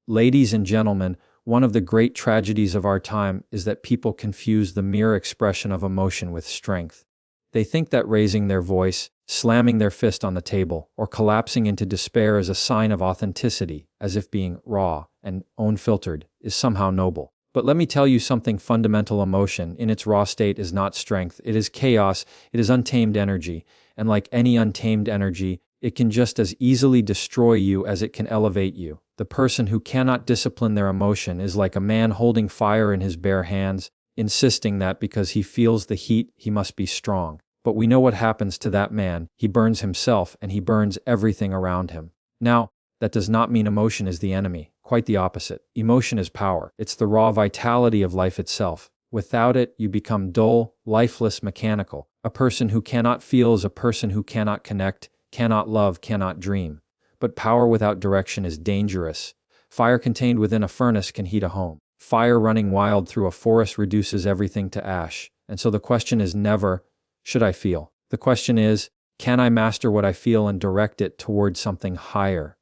Ladies and gentlemen, one of the great tragedies of our time is that people confuse the mere expression of emotion with strength. They think that raising their voice, slamming their fist on the table, or collapsing into despair is a sign of authenticity, as if being raw and unfiltered is somehow noble. But let me tell you something: fundamental emotion in its raw state is not strength, it is chaos, it is untamed energy, and like any untamed energy, it can just as easily destroy you as it can elevate you. The person who cannot discipline their emotion is like a man holding fire in his bare hands, insisting that because he feels the heat, he must be strong. But we know what happens to that man: he burns himself and he burns everything around him. Now, that does not mean emotion is the enemy. Quite the opposite. Emotion is power. It's the raw vitality of life itself. Without it, you become dull, lifeless, mechanical. A person who cannot feel is a person who cannot connect, cannot love, cannot dream. But power without direction is dangerous. Fire contained within a furnace can heat a home. Fire running wild through a forest reduces everything to ash. And so the question is never, should I feel? The question is, can I master what I feel and direct it towards something higher?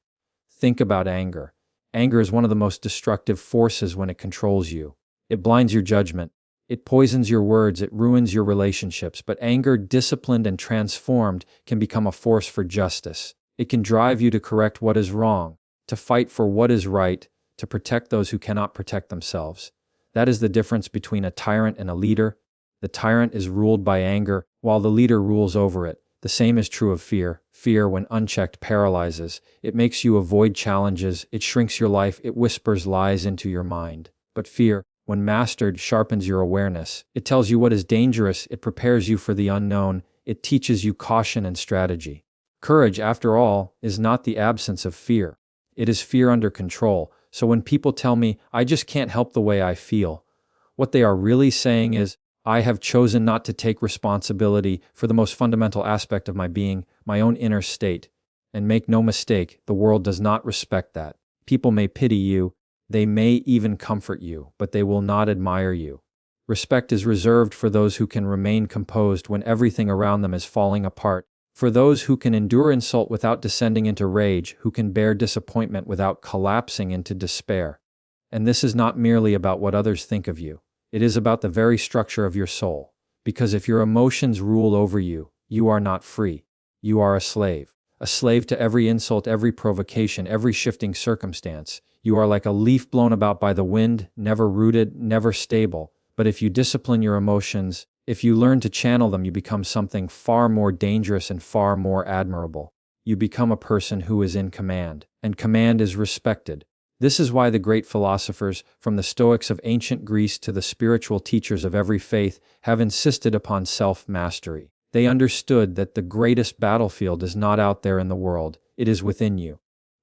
Think about anger. Anger is one of the most destructive forces when it controls you. It blinds your judgment. It poisons your words. It ruins your relationships. But anger, disciplined and transformed, can become a force for justice. It can drive you to correct what is wrong, to fight for what is right, to protect those who cannot protect themselves. That is the difference between a tyrant and a leader. The tyrant is ruled by anger, while the leader rules over it. The same is true of fear. Fear, when unchecked, paralyzes. It makes you avoid challenges. It shrinks your life. It whispers lies into your mind. But fear, when mastered, sharpens your awareness. It tells you what is dangerous. It prepares you for the unknown. It teaches you caution and strategy. Courage, after all, is not the absence of fear. It is fear under control. So when people tell me, I just can't help the way I feel, what they are really saying is, I have chosen not to take responsibility for the most fundamental aspect of my being, my own inner state. And make no mistake, the world does not respect that. People may pity you, they may even comfort you, but they will not admire you. Respect is reserved for those who can remain composed when everything around them is falling apart, for those who can endure insult without descending into rage, who can bear disappointment without collapsing into despair. And this is not merely about what others think of you. It is about the very structure of your soul. Because if your emotions rule over you, you are not free. You are a slave to every insult, every provocation, every shifting circumstance. You are like a leaf blown about by the wind, never rooted, never stable. But if you discipline your emotions, if you learn to channel them, you become something far more dangerous and far more admirable. You become a person who is in command, and command is respected. This is why the great philosophers, from the Stoics of ancient Greece to the spiritual teachers of every faith, have insisted upon self-mastery. They understood that the greatest battlefield is not out there in the world, it is within you.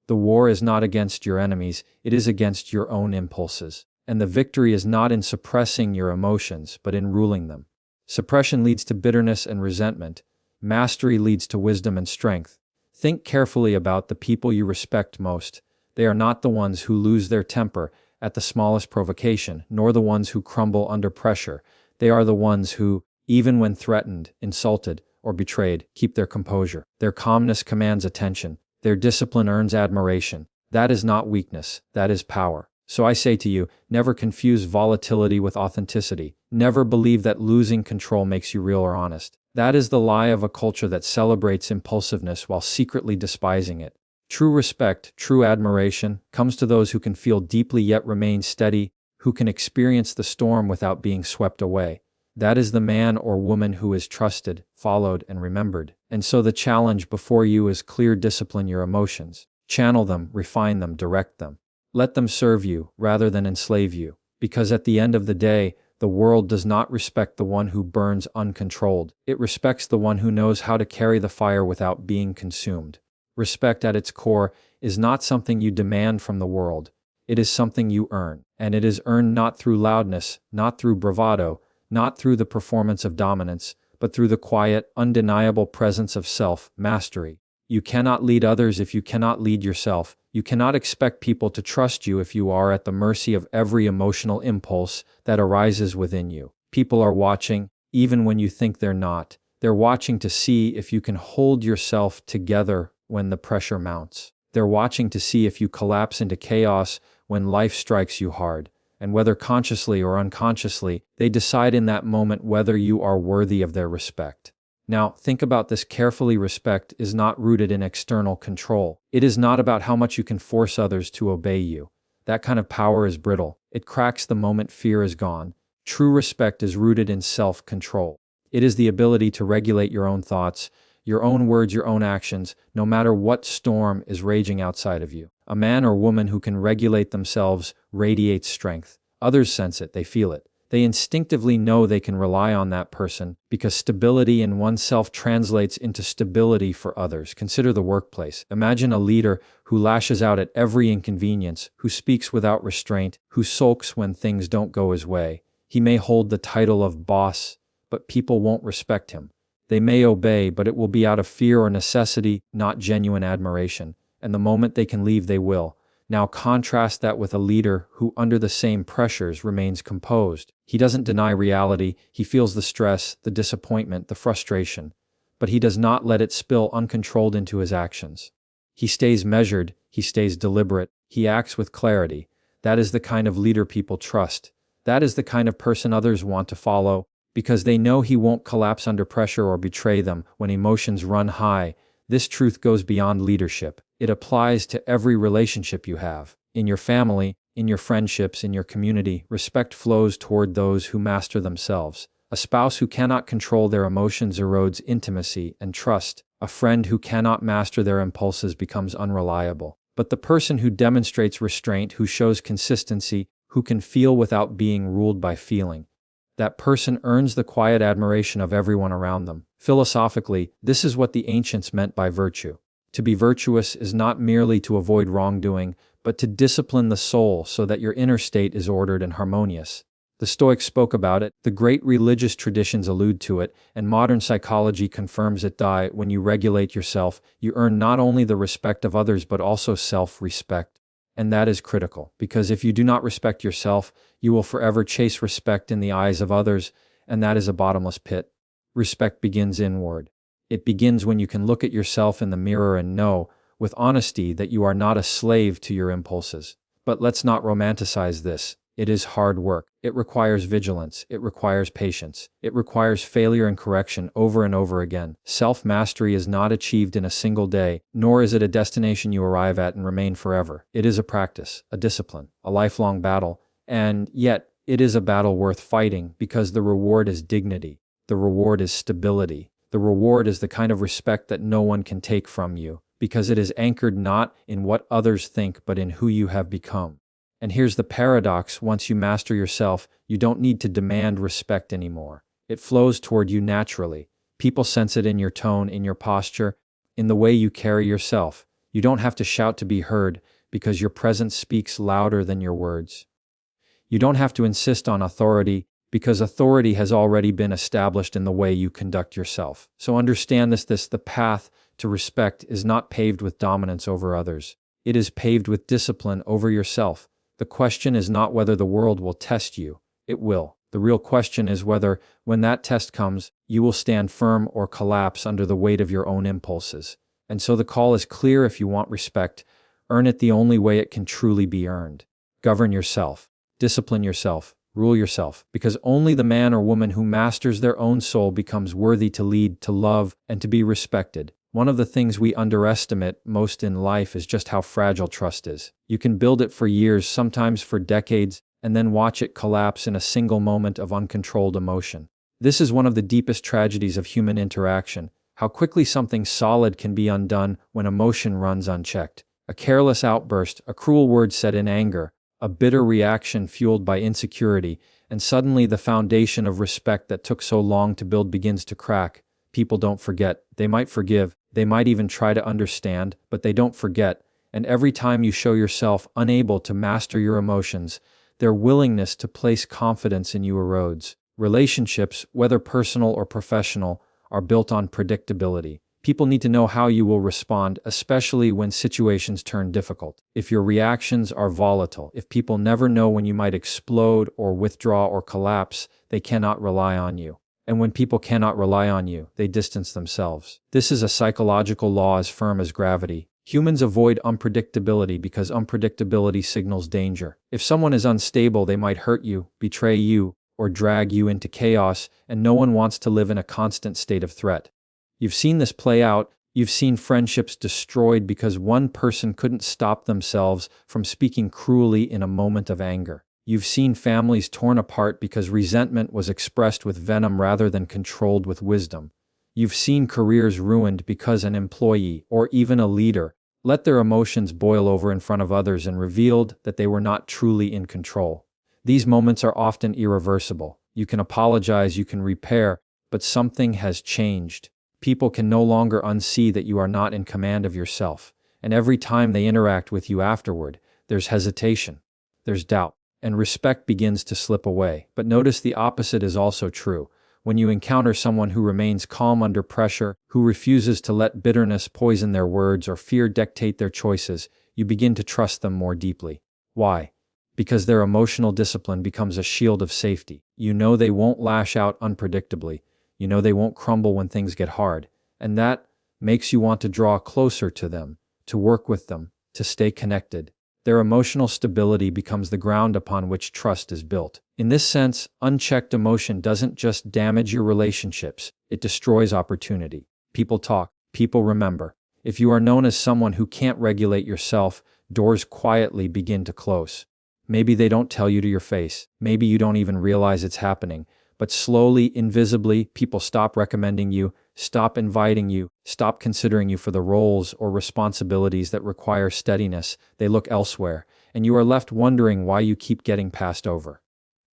The war is not against your enemies, it is against your own impulses. And the victory is not in suppressing your emotions, but in ruling them. Suppression leads to bitterness and resentment. Mastery leads to wisdom and strength. Think carefully about the people you respect most. They are not the ones who lose their temper at the smallest provocation, nor the ones who crumble under pressure. They are the ones who, even when threatened, insulted, or betrayed, keep their composure. Their calmness commands attention. Their discipline earns admiration. That is not weakness, that is power. So I say to you, never confuse volatility with authenticity. Never believe that losing control makes you real or honest. That is the lie of a culture that celebrates impulsiveness while secretly despising it. True respect, true admiration, comes to those who can feel deeply yet remain steady, who can experience the storm without being swept away. That is the man or woman who is trusted, followed, and remembered. And so the challenge before you is clear: discipline your emotions. Channel them, refine them, direct them. Let them serve you rather than enslave you. Because at the end of the day, the world does not respect the one who burns uncontrolled. It respects the one who knows how to carry the fire without being consumed. Respect at its core is not something you demand from the world. It is something you earn. And it is earned not through loudness, not through bravado, not through the performance of dominance, but through the quiet, undeniable presence of self-mastery. You cannot lead others if you cannot lead yourself. You cannot expect people to trust you if you are at the mercy of every emotional impulse that arises within you. People are watching, even when you think they're not. They're watching to see if you can hold yourself together when the pressure mounts. They're watching to see if you collapse into chaos when life strikes you hard. And whether consciously or unconsciously, they decide in that moment whether you are worthy of their respect. Now, think about this carefully. Respect is not rooted in external control. It is not about how much you can force others to obey you. That kind of power is brittle. It cracks the moment fear is gone. True respect is rooted in self-control. It is the ability to regulate your own thoughts, your own words, your own actions, no matter what storm is raging outside of you. A man or woman who can regulate themselves radiates strength. Others sense it, they feel it. They instinctively know they can rely on that person because stability in oneself translates into stability for others. Consider the workplace. Imagine a leader who lashes out at every inconvenience, who speaks without restraint, who sulks when things don't go his way. He may hold the title of boss, but people won't respect him. They may obey, but it will be out of fear or necessity, not genuine admiration. And the moment they can leave, they will. Now contrast that with a leader who, under the same pressures, remains composed. He doesn't deny reality. He feels the stress, the disappointment, the frustration, but he does not let it spill uncontrolled into his actions. He stays measured. He stays deliberate. He acts with clarity. That is the kind of leader people trust. That is the kind of person others want to follow because they know he won't collapse under pressure or betray them when emotions run high. This truth goes beyond leadership. It applies to every relationship you have. In your family, in your friendships, in your community, respect flows toward those who master themselves. A spouse who cannot control their emotions erodes intimacy and trust. A friend who cannot master their impulses becomes unreliable. But the person who demonstrates restraint, who shows consistency, who can feel without being ruled by feeling, that person earns the quiet admiration of everyone around them. Philosophically, this is what the ancients meant by virtue. To be virtuous is not merely to avoid wrongdoing, but to discipline the soul so that your inner state is ordered and harmonious. The Stoics spoke about it, the great religious traditions allude to it, and modern psychology confirms it. When you regulate yourself, you earn not only the respect of others but also self-respect. And that is critical, because if you do not respect yourself, you will forever chase respect in the eyes of others, and that is a bottomless pit. Respect begins inward. It begins when you can look at yourself in the mirror and know, with honesty, that you are not a slave to your impulses. But let's not romanticize this. It is hard work. It requires vigilance. It requires patience. It requires failure and correction over and over again. Self-mastery is not achieved in a single day, nor is it a destination you arrive at and remain forever. It is a practice, a discipline, a lifelong battle, and yet it is a battle worth fighting because the reward is dignity. The reward is stability. The reward is the kind of respect that no one can take from you, because it is anchored not in what others think but in who you have become. And here's the paradox: once you master yourself, you don't need to demand respect anymore. It flows toward you naturally. People sense it in your tone, in your posture, in the way you carry yourself. You don't have to shout to be heard, because your presence speaks louder than your words. You don't have to insist on authority, because authority has already been established in the way you conduct yourself. So understand this: the path to respect is not paved with dominance over others. It is paved with discipline over yourself. The question is not whether the world will test you. It will. The real question is whether, when that test comes, you will stand firm or collapse under the weight of your own impulses. And so the call is clear: if you want respect, earn it the only way it can truly be earned. Govern yourself. Discipline yourself. Rule yourself, because only the man or woman who masters their own soul becomes worthy to lead, to love, and to be respected. One of the things we underestimate most in life is just how fragile trust is. You can build it for years, sometimes for decades, and then watch it collapse in a single moment of uncontrolled emotion. This is one of the deepest tragedies of human interaction: how quickly something solid can be undone when emotion runs unchecked. A careless outburst, a cruel word said in anger, a bitter reaction fueled by insecurity, and suddenly the foundation of respect that took so long to build begins to crack. People don't forget. They might forgive. They might even try to understand, but they don't forget. And every time you show yourself unable to master your emotions, their willingness to place confidence in you erodes. Relationships, whether personal or professional, are built on predictability. People need to know how you will respond, especially when situations turn difficult. If your reactions are volatile, if people never know when you might explode or withdraw or collapse, they cannot rely on you. And when people cannot rely on you, they distance themselves. This is a psychological law as firm as gravity. Humans avoid unpredictability because unpredictability signals danger. If someone is unstable, they might hurt you, betray you, or drag you into chaos, and no one wants to live in a constant state of threat. You've seen this play out. You've seen friendships destroyed because one person couldn't stop themselves from speaking cruelly in a moment of anger. You've seen families torn apart because resentment was expressed with venom rather than controlled with wisdom. You've seen careers ruined because an employee, or even a leader, let their emotions boil over in front of others and revealed that they were not truly in control. These moments are often irreversible. You can apologize, you can repair, but something has changed. People can no longer unsee that you are not in command of yourself. And every time they interact with you afterward, there's hesitation, there's doubt, and respect begins to slip away. But notice the opposite is also true. When you encounter someone who remains calm under pressure, who refuses to let bitterness poison their words or fear dictate their choices, you begin to trust them more deeply. Why? Because their emotional discipline becomes a shield of safety. You know they won't lash out unpredictably. You know they won't crumble when things get hard. And that makes you want to draw closer to them, to work with them, to stay connected. Their emotional stability becomes the ground upon which trust is built. In this sense, unchecked emotion doesn't just damage your relationships, it destroys opportunity. People talk, people remember. If you are known as someone who can't regulate yourself, doors quietly begin to close. Maybe they don't tell you to your face. Maybe you don't even realize it's happening. But slowly, invisibly, people stop recommending you, stop inviting you, stop considering you for the roles or responsibilities that require steadiness. They look elsewhere, and you are left wondering why you keep getting passed over.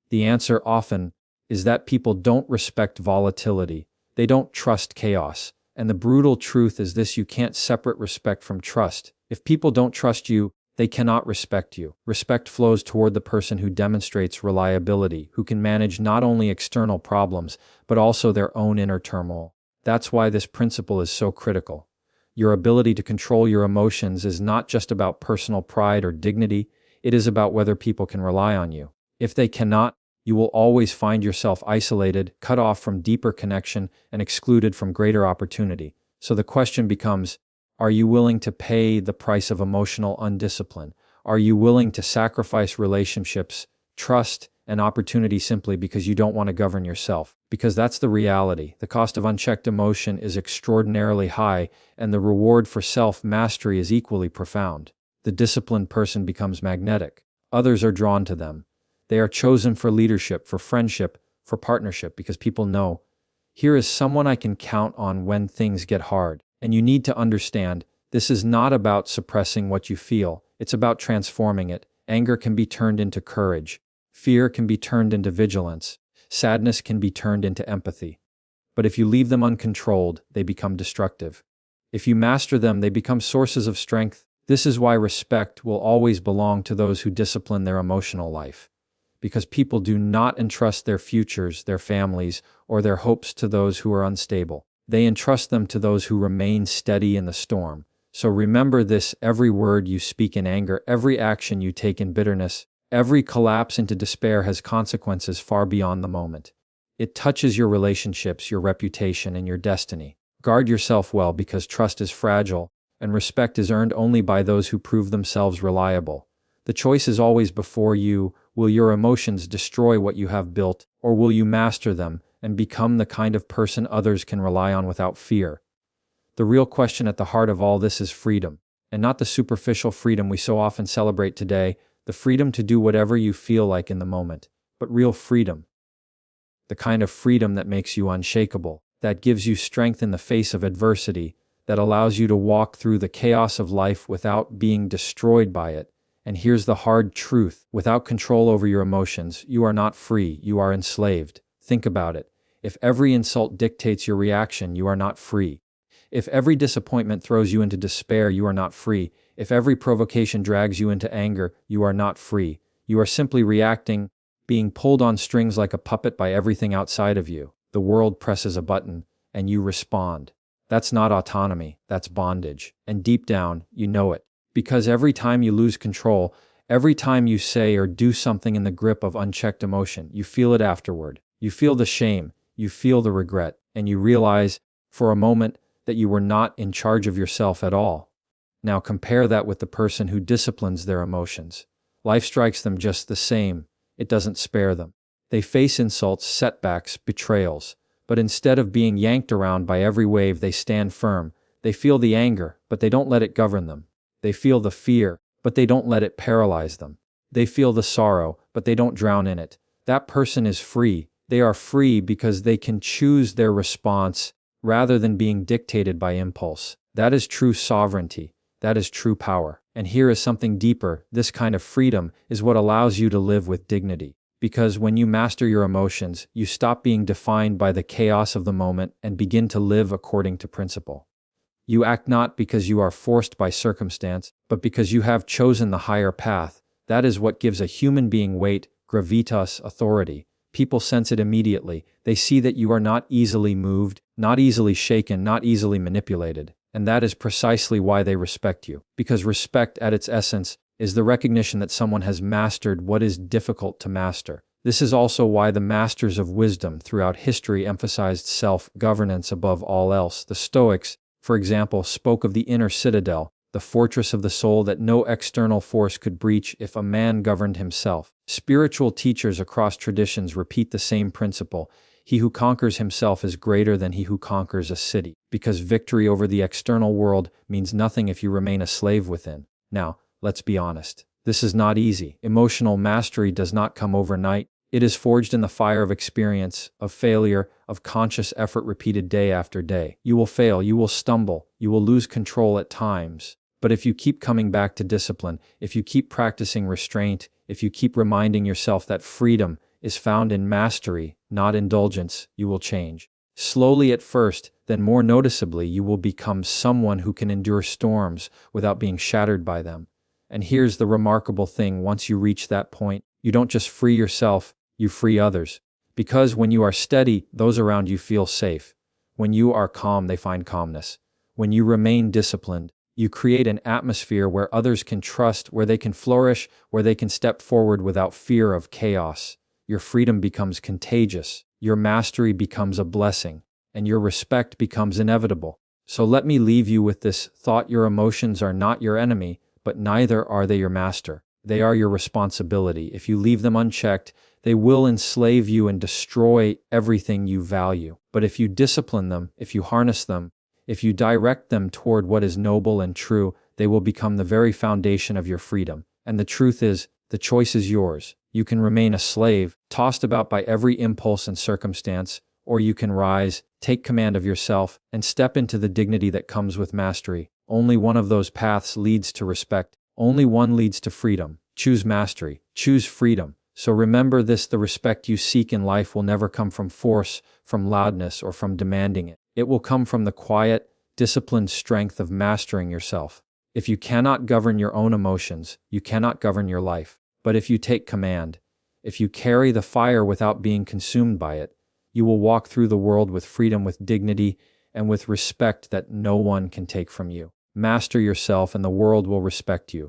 The answer often is that people don't respect volatility. They don't trust chaos. And the brutal truth is this: you can't separate respect from trust. If people don't trust you, they cannot respect you. Respect flows toward the person who demonstrates reliability, who can manage not only external problems, but also their own inner turmoil. That's why this principle is so critical. Your ability to control your emotions is not just about personal pride or dignity, it is about whether people can rely on you. If they cannot, you will always find yourself isolated, cut off from deeper connection, and excluded from greater opportunity. So the question becomes, are you willing to pay the price of emotional undiscipline? Are you willing to sacrifice relationships, trust, and opportunity simply because you don't want to govern yourself? Because that's the reality. The cost of unchecked emotion is extraordinarily high, and the reward for self-mastery is equally profound. The disciplined person becomes magnetic. Others are drawn to them. They are chosen for leadership, for friendship, for partnership, because people know, here is someone I can count on when things get hard. And you need to understand, this is not about suppressing what you feel. It's about transforming it. Anger can be turned into courage. Fear can be turned into vigilance. Sadness can be turned into empathy. But if you leave them uncontrolled, they become destructive. If you master them, they become sources of strength. This is why respect will always belong to those who discipline their emotional life. Because people do not entrust their futures, their families, or their hopes to those who are unstable. They entrust them to those who remain steady in the storm. So remember this: every word you speak in anger, every action you take in bitterness, every collapse into despair has consequences far beyond the moment. It touches your relationships, your reputation, and your destiny. Guard yourself well, because trust is fragile, and respect is earned only by those who prove themselves reliable. The choice is always before you. Will your emotions destroy what you have built, or will you master them and become the kind of person others can rely on without fear? The real question at the heart of all this is freedom, and not the superficial freedom we so often celebrate today, the freedom to do whatever you feel like in the moment, but real freedom. The kind of freedom that makes you unshakable, that gives you strength in the face of adversity, that allows you to walk through the chaos of life without being destroyed by it. And here's the hard truth: without control over your emotions, you are not free, you are enslaved. Think about it. If every insult dictates your reaction, you are not free. If every disappointment throws you into despair, you are not free. If every provocation drags you into anger, you are not free. You are simply reacting, being pulled on strings like a puppet by everything outside of you. The world presses a button, and you respond. That's not autonomy, that's bondage. And deep down, you know it. Because every time you lose control, every time you say or do something in the grip of unchecked emotion, you feel it afterward. You feel the shame, you feel the regret, and you realize, for a moment, that you were not in charge of yourself at all. Now compare that with the person who disciplines their emotions. Life strikes them just the same. It doesn't spare them. They face insults, setbacks, betrayals. But instead of being yanked around by every wave, they stand firm. They feel the anger, but they don't let it govern them. They feel the fear, but they don't let it paralyze them. They feel the sorrow, but they don't drown in it. That person is free. They are free because they can choose their response rather than being dictated by impulse. That is true sovereignty. That is true power. And here is something deeper. This kind of freedom is what allows you to live with dignity. Because when you master your emotions, you stop being defined by the chaos of the moment and begin to live according to principle. You act not because you are forced by circumstance, but because you have chosen the higher path. That is what gives a human being weight, gravitas, authority. People sense it immediately. They see that you are not easily moved, not easily shaken, not easily manipulated. And that is precisely why they respect you. Because respect at its essence is the recognition that someone has mastered what is difficult to master. This is also why the masters of wisdom throughout history emphasized self-governance above all else. The Stoics, for example, spoke of the inner citadel, the fortress of the soul that no external force could breach if a man governed himself. Spiritual teachers across traditions repeat the same principle. He who conquers himself is greater than he who conquers a city, because victory over the external world means nothing if you remain a slave within. Now, let's be honest. This is not easy. Emotional mastery does not come overnight. It is forged in the fire of experience, of failure, of conscious effort repeated day after day. You will fail, you will stumble, you will lose control at times. But if you keep coming back to discipline, if you keep practicing restraint, if you keep reminding yourself that freedom is found in mastery, not indulgence, you will change. Slowly at first, then more noticeably, you will become someone who can endure storms without being shattered by them. And here's the remarkable thing: once you reach that point, you don't just free yourself, you free others. Because when you are steady, those around you feel safe. When you are calm, they find calmness. When you remain disciplined, you create an atmosphere where others can trust, where they can flourish, where they can step forward without fear of chaos. Your freedom becomes contagious, your mastery becomes a blessing, and your respect becomes inevitable. So let me leave you with this thought: your emotions are not your enemy, but neither are they your master. They are your responsibility. If you leave them unchecked, they will enslave you and destroy everything you value. But if you discipline them, if you harness them, if you direct them toward what is noble and true, they will become the very foundation of your freedom. And the truth is, the choice is yours. You can remain a slave, tossed about by every impulse and circumstance, or you can rise, take command of yourself, and step into the dignity that comes with mastery. Only one of those paths leads to respect. Only one leads to freedom. Choose mastery. Choose freedom. So remember this: the respect you seek in life will never come from force, from loudness, or from demanding it. It will come from the quiet, disciplined strength of mastering yourself. If you cannot govern your own emotions, you cannot govern your life. But if you take command, if you carry the fire without being consumed by it, you will walk through the world with freedom, with dignity, and with respect that no one can take from you. Master yourself and the world will respect you.